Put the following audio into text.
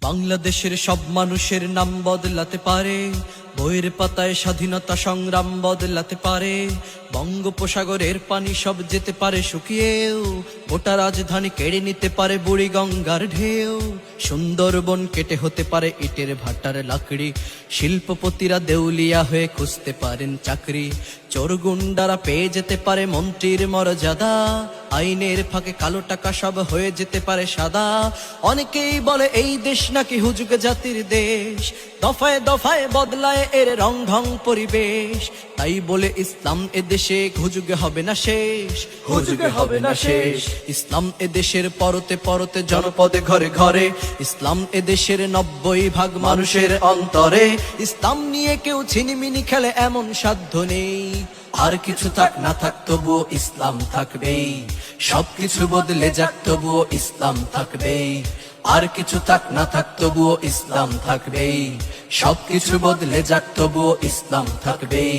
বাংলাদেশের সব মানুষের নাম বদলাতে পারে, বইয়ের পাতায় স্বাধীনতা সংগ্রাম বদলাতে পারে। বঙ্গোপসাগরের পানি সব যেতে পারে শুকিয়েও, গোটা রাজধানী কেড়ে নিতে পারে বুড়ি গঙ্গার ঢেউ। সুন্দরবন কেটে হতে পারে ইটের ভাটার লাকড়ি, শিল্পপতিরা দেউলিয়া হয়ে খুঁজতে পারেন চাকরি। চোর গুন্ডারা পেয়ে যেতে পারে মন্ত্রীর মর্যাদা, আইনের ফাঁকে কালো টাকা সব হয়ে যেতে পারে সাদা। অনেকেই বলে এই দেশ নাকি হুজুগ জাতির দেশ, দফায় দফায় বদলায় এর রং ঢং পরিবেশ। তাই বলে ইসলাম এদেশে হুজুগে হবে না শেষ, হুজুগে হবে না শেষ। ইসলাম এদেশের পরতে পরতে জনপদে ঘরে ঘরে, ইসলাম এদেশের 90% মানুষের অন্তরে। ইসলাম নিয়ে কেউ ছিনিমিনি খেলে এমন সাধ্য নেই, আর কিছু থাক না থাক তবুও ইসলাম থাকবেই। সবকিছু বদলে যাক তবুও ইসলাম থাকবেই, আর কিছু থাক না থাক তবুও ইসলাম থাকবেই। সবকিছু বদলে যাক তবুও ইসলাম থাকবেই।